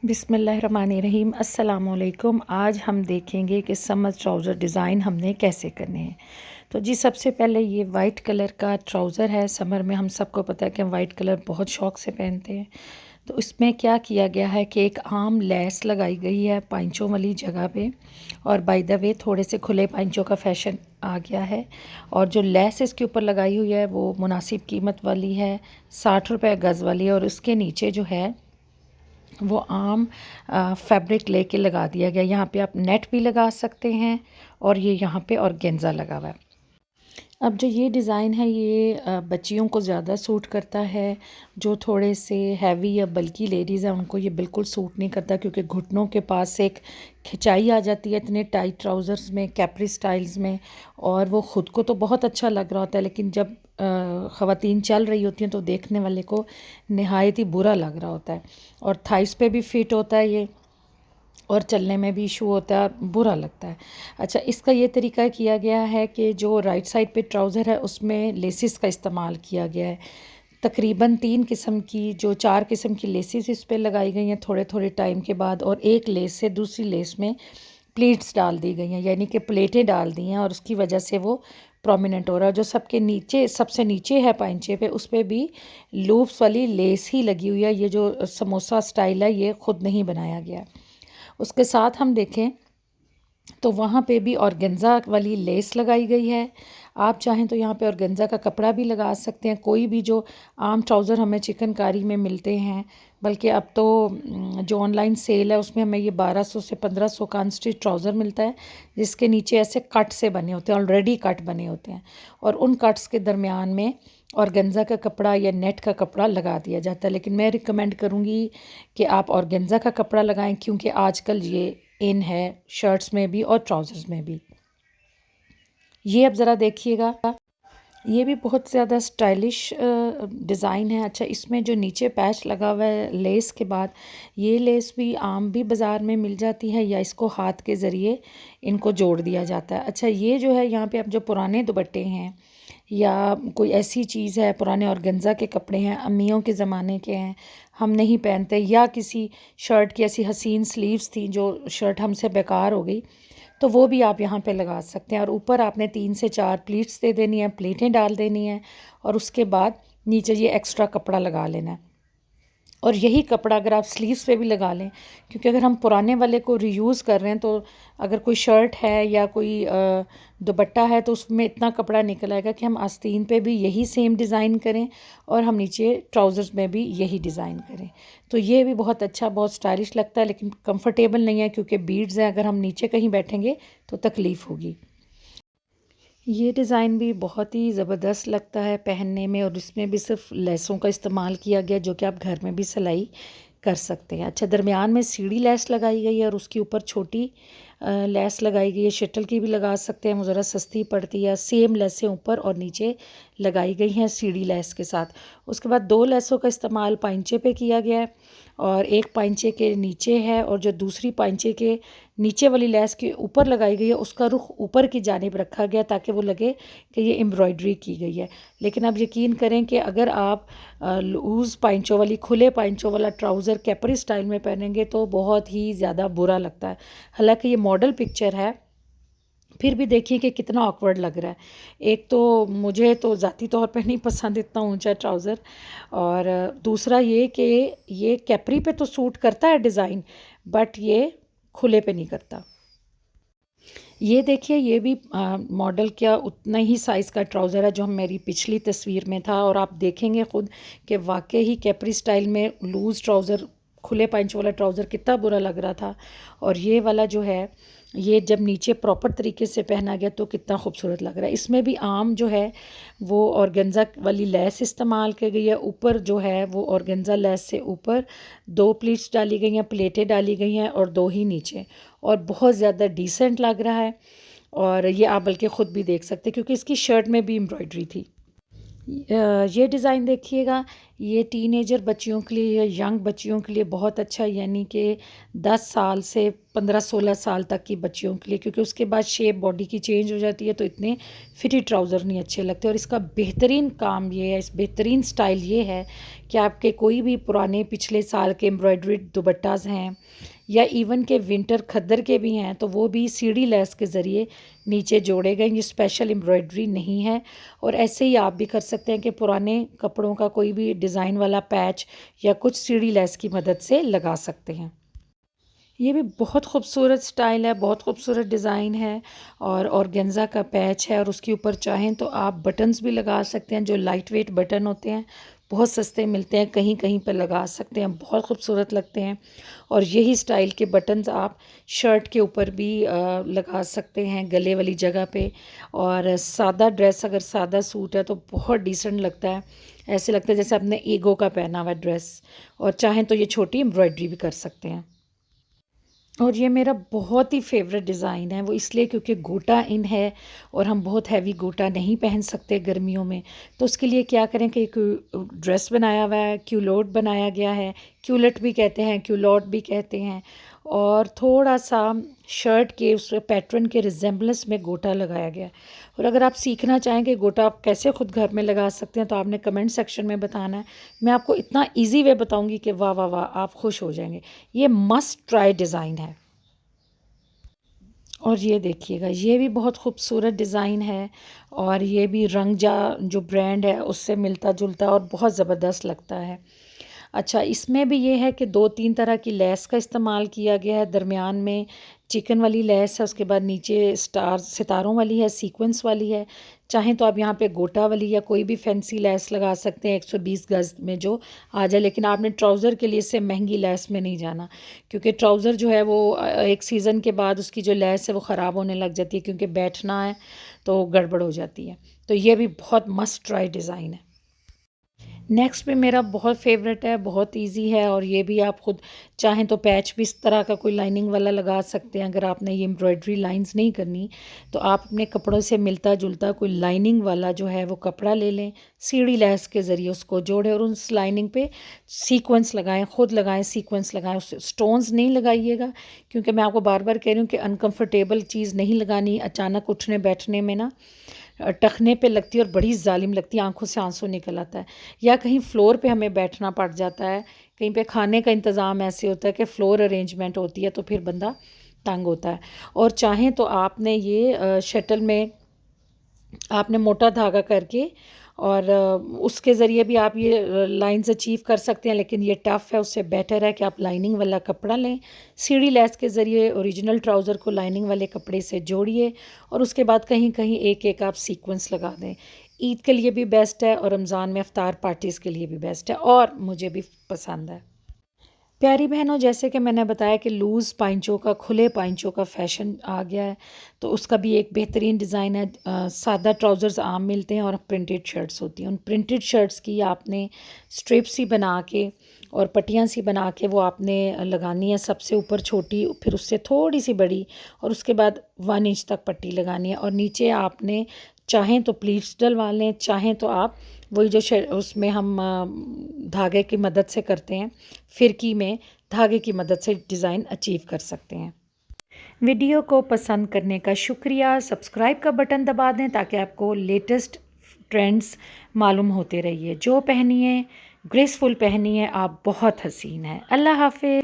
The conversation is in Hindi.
बिस्मिल्लाहिर्रहमानिर्रहीम अस्सलाम वालेकुम। आज हम देखेंगे कि समर ट्राउज़र डिज़ाइन हमने कैसे करने हैं। तो जी सबसे पहले ये वाइट कलर का ट्राउज़र है। समर में हम सबको पता है कि हम वाइट कलर बहुत शौक़ से पहनते हैं। तो इसमें क्या किया गया है कि एक आम लेस लगाई गई है पाइंचों वाली जगह पे, और बाय द वे थोड़े से खुले पाइंचों का फैशन आ गया है। और जो लेस इसके ऊपर लगाई हुई है वो मुनासिब कीमत वाली है, 60 रुपये गज़ वाली है। और उसके नीचे जो है वो आम फैब्रिक लेके लगा दिया गया। यहाँ पे आप नेट भी लगा सकते हैं, और ये यहाँ पे ऑर्गेन्जा लगा हुआ है। अब जो ये डिज़ाइन है ये बच्चियों को ज़्यादा सूट करता है। जो थोड़े से हैवी या बल्की लेडीज़ हैं उनको ये बिल्कुल सूट नहीं करता, क्योंकि घुटनों के पास से एक खिंचाई आ जाती है इतने टाइट ट्राउज़र्स में, कैप्री स्टाइल्स में। और वो ख़ुद को तो बहुत अच्छा लग रहा होता है, लेकिन जब ख़वातीन चल रही होती हैं तो देखने वाले को नहायत ही बुरा लग रहा होता है। और थाइस पे भी फिट होता है ये, और चलने में भी इशू होता है, बुरा लगता है। अच्छा, इसका ये तरीका किया गया है कि जो राइट साइड पे ट्राउज़र है उसमें लेसिस का इस्तेमाल किया गया है। तकरीबन 3 किस्म की, जो 4 किस्म की लेसिस इस पे लगाई गई हैं थोड़े थोड़े टाइम के बाद, और एक लेस से दूसरी लेस में प्लीट्स डाल दी गई हैं, यानी कि प्लेटें डाल दी हैं, और उसकी वजह से वो प्रोमिनेंट हो रहा है। जो सबके नीचे, सबसे नीचे है पाइंचे पे, उस पर भी लूप्स वाली लेस ही लगी हुई है। ये जो समोसा स्टाइल है ये ख़ुद नहीं बनाया गया। उसके साथ हम देखें तो वहाँ पे भी ऑर्गेन्जा वाली लेस लगाई गई है। आप चाहें तो यहाँ पे ऑर्गेन्जा का कपड़ा भी लगा सकते हैं। कोई भी जो आम ट्राउज़र हमें चिकनकारी में मिलते हैं, बल्कि अब तो जो ऑनलाइन सेल है उसमें हमें ये 1200 से 1500 का अनस्टिच ट्राउज़र मिलता है, जिसके नीचे ऐसे कट से बने होते हैं, ऑलरेडी कट बने होते हैं, और उन कट्स के दरमियान में ऑर्गेन्जा का कपड़ा या नेट का कपड़ा लगा दिया जाता है। लेकिन मैं रिकमेंड करूँगी कि आप ऑर्गेन्जा का कपड़ा लगाएं, क्योंकि आजकल ये इन है शर्ट्स में भी और ट्राउज़र्स में भी। ये अब ज़रा देखिएगा, ये भी बहुत ज़्यादा स्टाइलिश डिज़ाइन है। अच्छा, इसमें जो नीचे पैच लगा हुआ है लेस के बाद, ये लेस भी आम भी बाज़ार में मिल जाती है, या इसको हाथ के ज़रिए इनको जोड़ दिया जाता है। अच्छा, ये जो है यहाँ पे अब जो पुराने दुपट्टे हैं या कोई ऐसी चीज़ है, पुराने ऑर्गेन्जा के कपड़े हैं, अम्मियों के ज़माने के हैं, हम नहीं पहनते, या किसी शर्ट की ऐसी हसीन स्लीव्स थी जो शर्ट हमसे बेकार हो गई, तो वो भी आप यहाँ पे लगा सकते हैं। और ऊपर आपने 3 से 4 प्लीट्स दे देनी है, प्लेटें डाल देनी है, और उसके बाद नीचे ये एक्स्ट्रा कपड़ा लगा लेना है। और यही कपड़ा अगर आप स्लीव्स पे भी लगा लें, क्योंकि अगर हम पुराने वाले को रीयूज़ कर रहे हैं तो अगर कोई शर्ट है या कोई दुपट्टा है तो उसमें इतना कपड़ा निकल आएगा कि हम आस्तीन पे भी यही सेम डिज़ाइन करें, और हम नीचे ट्राउज़र्स में भी यही डिज़ाइन करें। तो ये भी बहुत अच्छा, बहुत स्टाइलिश लगता है, लेकिन कंफर्टेबल नहीं है, क्योंकि बीड्स हैं, अगर हम नीचे कहीं बैठेंगे तो तकलीफ़ होगी। ये डिज़ाइन भी बहुत ही ज़बरदस्त लगता है पहनने में, और इसमें भी सिर्फ लेसों का इस्तेमाल किया गया, जो कि आप घर में भी सिलाई कर सकते हैं। अच्छा, दरमियान में सीढ़ी लेस लगाई गई है, और उसके ऊपर छोटी लेस लगाई गई है। शटल की भी लगा सकते हैं, वो ज़रा सस्ती पड़ती है। सेम लेसें ऊपर और नीचे लगाई गई हैं सीढ़ी लेस के साथ। उसके बाद 2 लेसों का इस्तेमाल पाइंचे पे किया गया है, और एक पाइंचे के नीचे है, और जो दूसरी पाइंचे के नीचे वाली लेस के ऊपर लगाई गई है उसका रुख ऊपर की जानिब रखा गया, ताकि वो लगे कि ये एम्ब्रॉयडरी की गई है। लेकिन अब यकीन करें कि अगर आप लूज़ पाइंचों वाली, खुले पाइंचों वाला ट्राउज़र कैपरी स्टाइल में पहनेंगे तो बहुत ही ज़्यादा बुरा लगता है। हालांकि ये मॉडल पिक्चर है, फिर भी देखिए कि कितना ऑकवर्ड लग रहा है। एक तो मुझे तो ज़ाती तौर पे नहीं पसंद इतना ऊंचा ट्राउज़र, और दूसरा ये कि ये कैपरी पे तो सूट करता है डिज़ाइन, बट ये खुले पे नहीं करता। ये देखिए, ये भी मॉडल क्या उतना ही साइज़ का ट्राउज़र है जो हम मेरी पिछली तस्वीर में था, और आप देखेंगे ख़ुद कि वाकई ही कैपरी स्टाइल में लूज़ ट्राउज़र, खुले पंच वाला ट्राउज़र कितना बुरा लग रहा था, और ये वाला जो है ये जब नीचे प्रॉपर तरीके से पहना गया तो कितना खूबसूरत लग रहा है। इसमें भी आम जो है वो ऑर्गेन्जा वाली लेस इस्तेमाल की गई है। ऊपर जो है वो ऑर्गेन्जा लेस से ऊपर 2 प्लीट्स डाली गई हैं, प्लेटें डाली गई हैं, और 2 ही नीचे, और बहुत ज़्यादा डिसेंट लग रहा है। और ये आप बल्कि ख़ुद भी देख सकते हैं, क्योंकि इसकी शर्ट में भी एम्ब्रॉयडरी थी। ये डिज़ाइन देखिएगा, ये टीनेजर बच्चियों के लिए या यंग बच्चियों के लिए बहुत अच्छा, यानी कि 10 साल से 15-16 साल तक की बच्चियों के लिए, क्योंकि उसके बाद शेप बॉडी की चेंज हो जाती है तो इतने फिटी ट्राउज़र नहीं अच्छे लगते। और इसका बेहतरीन काम ये है, इस बेहतरीन स्टाइल ये है कि आपके कोई भी पुराने पिछले साल के एम्ब्रॉयडरी दुपट्टाज़ हैं या इवन के विंटर खद्दर के भी हैं तो वो भी सीढ़ी लेस के ज़रिए नीचे जोड़े गए। ये स्पेशल एम्ब्रॉयडरी नहीं है। और ऐसे ही आप भी कर सकते हैं कि पुराने कपड़ों का कोई भी डिज़ाइन वाला पैच या कुछ सीढ़ी लेस की मदद से लगा सकते हैं। ये भी बहुत खूबसूरत स्टाइल है, बहुत खूबसूरत डिज़ाइन है। और ऑर्गेन्जा का पैच है और उसके ऊपर चाहें तो आप बटन्स भी लगा सकते हैं, जो लाइट वेट बटन होते हैं, बहुत सस्ते मिलते हैं, कहीं कहीं पर लगा सकते हैं, बहुत खूबसूरत लगते हैं। और यही स्टाइल के बटन्स आप शर्ट के ऊपर भी लगा सकते हैं, गले वाली जगह पे। और सादा ड्रेस, अगर सादा सूट है तो बहुत डिसेंट लगता है, ऐसे लगता है जैसे आपने ईगो का पहना हुआ ड्रेस। और चाहें तो ये छोटी एम्ब्रॉयडरी भी कर सकते हैं। और ये मेरा बहुत ही फेवरेट डिज़ाइन है, वो इसलिए क्योंकि गोटा इन है और हम बहुत हैवी गोटा नहीं पहन सकते गर्मियों में। तो उसके लिए क्या करें कि एक ड्रेस बनाया हुआ है, क्यूलोट बनाया गया है, क्यूलेट भी कहते हैं, क्यूलॉट भी कहते हैं। और थोड़ा सा शर्ट के उस पैटर्न के रिजेम्बलेंस में गोटा लगाया गया है। और अगर आप सीखना चाहें कि गोटा आप कैसे खुद घर में लगा सकते हैं तो आपने कमेंट सेक्शन में बताना है। मैं आपको इतना ईजी वे बताऊंगी कि वाह वाह वाह, आप खुश हो जाएंगे। ये मस्ट ट्राई डिज़ाइन है। और ये देखिएगा, ये भी बहुत खूबसूरत डिज़ाइन है। और ये भी रंगजा जो ब्रांड है उससे मिलता जुलता और बहुत ज़बरदस्त लगता है। अच्छा, इसमें भी ये है कि 2-3 तरह की लेस का इस्तेमाल किया गया है। दरमियान में चिकन वाली लेस है, उसके बाद नीचे स्टार सितारों वाली है, सीक्वेंस वाली है। चाहें तो आप यहाँ पे गोटा वाली या कोई भी फैंसी लेस लगा सकते हैं 120 गज़ में जो आ जाए। लेकिन आपने ट्राउज़र के लिए इससे महंगी लेस में नहीं जाना, क्योंकि ट्राउज़र जो है वो एक सीज़न के बाद उसकी जो लेस है वो ख़राब होने लग जाती है, क्योंकि बैठना है तो गड़बड़ हो जाती है। तो ये भी बहुत मस्ट ट्राई डिज़ाइन है। नेक्स्ट में मेरा बहुत फेवरेट है, बहुत इजी है। और ये भी आप खुद चाहें तो पैच भी इस तरह का कोई लाइनिंग वाला लगा सकते हैं। अगर आपने ये एम्ब्रॉयडरी लाइंस नहीं करनी तो आप अपने कपड़ों से मिलता जुलता कोई लाइनिंग वाला जो है वो कपड़ा ले लें, सीढ़ी लेस के ज़रिए उसको जोड़ें और उस लाइनिंग पे सीक्वेंस लगाएं, खुद लगाएं, सीक्वेंस लगाएं। उससे स्टोन्स नहीं लगाइएगा, क्योंकि मैं आपको बार बार कह रही हूँ कि अनकम्फर्टेबल चीज़ नहीं लगानी। अचानक उठने बैठने में ना टखने पे लगती है और बड़ी जालिम लगती है, आंखों से आंसू निकल आता है। या कहीं फ्लोर पे हमें बैठना पड़ जाता है, कहीं पे खाने का इंतज़ाम ऐसे होता है कि फ़्लोर अरेंजमेंट होती है तो फिर बंदा तंग होता है। और चाहें तो आपने ये शटल में आपने मोटा धागा करके और उसके ज़रिए भी आप ये लाइंस अचीव कर सकते हैं। लेकिन ये टफ़ है, उससे बेटर है कि आप लाइनिंग वाला कपड़ा लें, सीढ़ी लेस के ज़रिए ओरिजिनल ट्राउज़र को लाइनिंग वाले कपड़े से जोड़िए और उसके बाद कहीं कहीं एक एक आप सीक्वेंस लगा दें। ईद के लिए भी बेस्ट है और रमज़ान में इफ्तार पार्टीज़ के लिए भी बेस्ट है, और मुझे भी पसंद है। प्यारी बहनों, जैसे कि मैंने बताया कि लूज़ पाइंचों का, खुले पाइंचों का फ़ैशन आ गया है, तो उसका भी एक बेहतरीन डिज़ाइन है। सादा ट्राउज़र्स आम मिलते हैं और प्रिंटेड शर्ट्स होती हैं। उन प्रिंटेड शर्ट्स की आपने स्ट्रिप्स ही बना के और पट्टियाँ सी बना के वो आपने लगानी है, सबसे ऊपर छोटी, फिर उससे थोड़ी सी बड़ी, और उसके बाद 1 इंच तक पट्टी लगानी है। और नीचे आपने चाहें तो प्लीट्स डलवा लें, चाहें तो आप वही जो उसमें हम धागे की मदद से करते हैं, फिरकी में धागे की मदद से डिज़ाइन अचीव कर सकते हैं। वीडियो को पसंद करने का शुक्रिया। सब्सक्राइब का बटन दबा दें ताकि आपको लेटेस्ट ट्रेंड्स मालूम होते रहिए। जो पहनिए ग्रेसफुल पहनिए, आप बहुत हसीन हैं। अल्लाह हाफ़िज़।